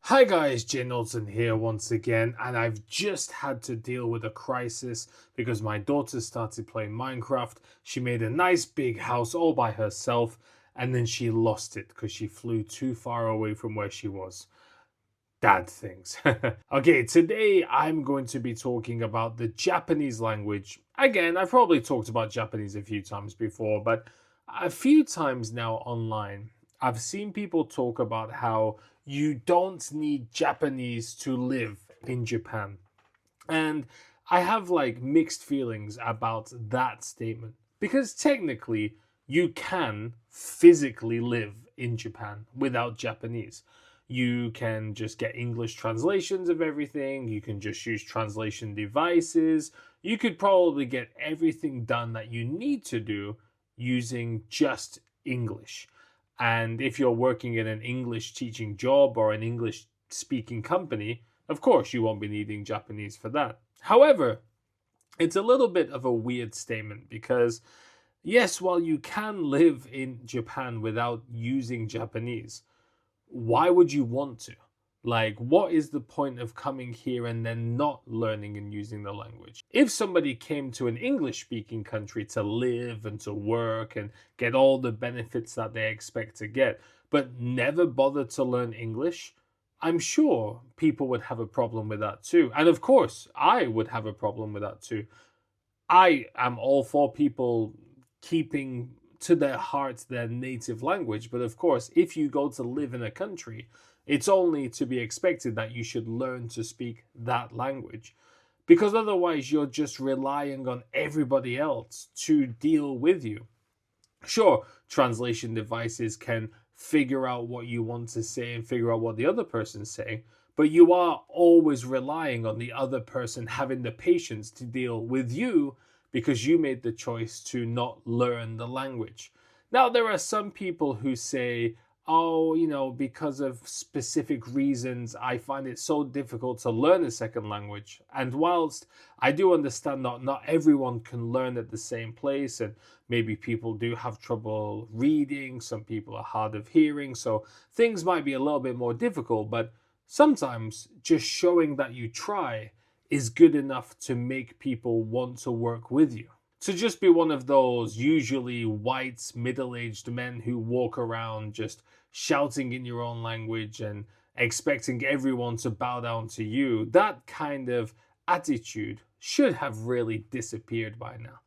Hi guys, Jay Knowlton here once again, and I've just had to deal with a crisis because my daughter started playing Minecraft. She made a nice big house all by herself, and then she lost it because she flew too far away from where she was. Dad things. Okay, today I'm going to be talking about the Japanese language. Again, I've probably talked about Japanese a few times before, but a few times now online, I've seen people talk about how you don't need Japanese to live in Japan. And I have like mixed feelings about that statement because technically you can physically live in Japan without Japanese. You can just get English translations of everything. You can just use translation devices. You could probably get everything done that you need to do using just English. And if you're working in an English teaching job or an English speaking company, of course, you won't be needing Japanese for that. However, it's a little bit of a weird statement because, yes, while you can live in Japan without using Japanese, why would you want to? Like, what is the point of coming here and then not learning and using the language? If somebody came to an English speaking country to live and to work and get all the benefits that they expect to get, but never bothered to learn English, I'm sure people would have a problem with that too. And of course, I would have a problem with that too. I am all for people keeping to their heart their native language. But of course, if you go to live in a country, it's only to be expected that you should learn to speak that language. Because otherwise, you're just relying on everybody else to deal with you. Sure, translation devices can figure out what you want to say and figure out what the other person's saying, but you are always relying on the other person having the patience to deal with you because you made the choice to not learn the language. Now, there are some people who say, oh, because of specific reasons, I find it so difficult to learn a second language. And whilst I do understand that not everyone can learn at the same place, and maybe people do have trouble reading, some people are hard of hearing, so things might be a little bit more difficult, but sometimes just showing that you try is good enough to make people want to work with you. To just be one of those usually white, middle aged men who walk around just shouting in your own language and expecting everyone to bow down to you, that kind of attitude should have really disappeared by now.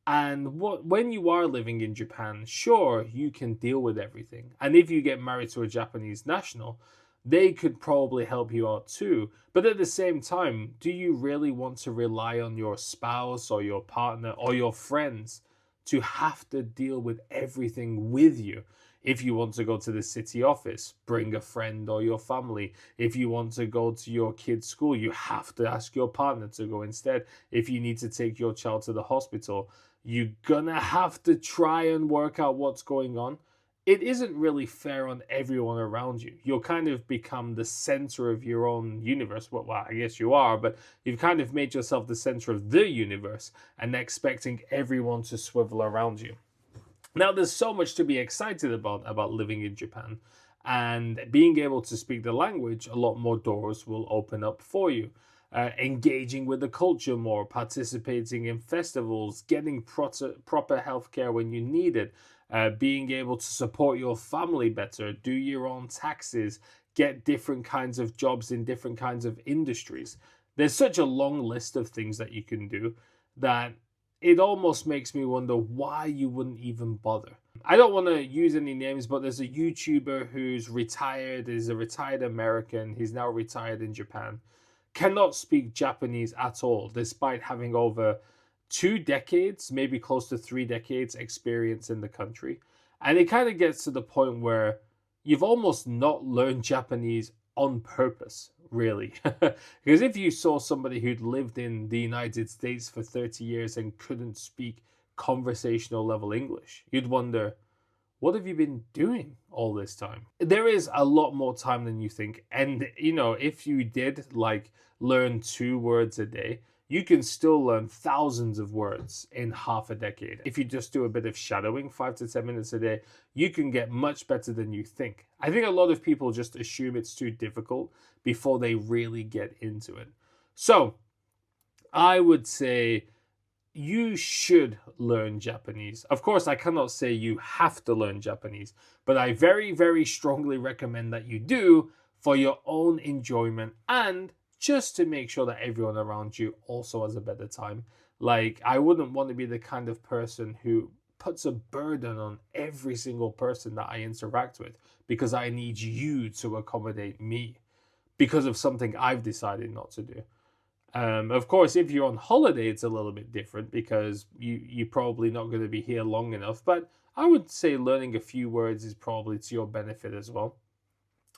And when you are living in Japan, sure, you can deal with everything. And if you get married to a Japanese national, they could probably help you out too. But at the same time, do you really want to rely on your spouse or your partner or your friends to have to deal with everything with you? If you want to go to the city office, bring a friend or your family. If you want to go to your kid's school, you have to ask your partner to go instead. If you need to take your child to the hospital, you're gonna have to try and work out what's going on. It isn't really fair on everyone around you. You'll kind of become the center of your own universe. Well, I guess you are, but you've kind of made yourself the center of the universe and expecting everyone to swivel around you. Now, there's so much to be excited about living in Japan, and being able to speak the language, a lot more doors will open up for you. Engaging with the culture more, participating in festivals, getting proper healthcare when you need it, being able to support your family better, do your own taxes, get different kinds of jobs in different kinds of industries. There's such a long list of things that you can do that it almost makes me wonder why you wouldn't even bother. I don't want to use any names, but there's a YouTuber who's retired, is a retired American. He's now retired in Japan. Cannot speak Japanese at all, despite having over 2 decades, maybe close to 3 decades experience in the country. And it kind of gets to the point where you've almost not learned Japanese on purpose, really. Because if you saw somebody who'd lived in the United States for 30 years and couldn't speak conversational level English, you'd wonder, what have you been doing all this time? There is a lot more time than you think. And, if you did like learn 2 words a day, you can still learn thousands of words in half a decade. If you just do a bit of shadowing, 5 to 10 minutes a day, you can get much better than you think. I think a lot of people just assume it's too difficult before they really get into it. So I would say you should learn Japanese. Of course, I cannot say you have to learn Japanese, but I very, very strongly recommend that you do for your own enjoyment and just to make sure that everyone around you also has a better time. Like, I wouldn't want to be the kind of person who puts a burden on every single person that I interact with because I need you to accommodate me because of something I've decided not to do. Of course, if you're on holiday, it's a little bit different because you're probably not going to be here long enough. But I would say learning a few words is probably to your benefit as well.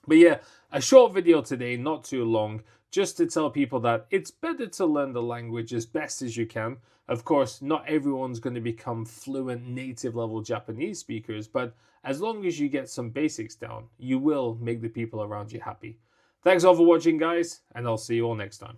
But yeah, a short video today, not too long, just to tell people that it's better to learn the language as best as you can. Of course, not everyone's going to become fluent native level Japanese speakers, but as long as you get some basics down, you will make the people around you happy. Thanks all for watching, guys, and I'll see you all next time.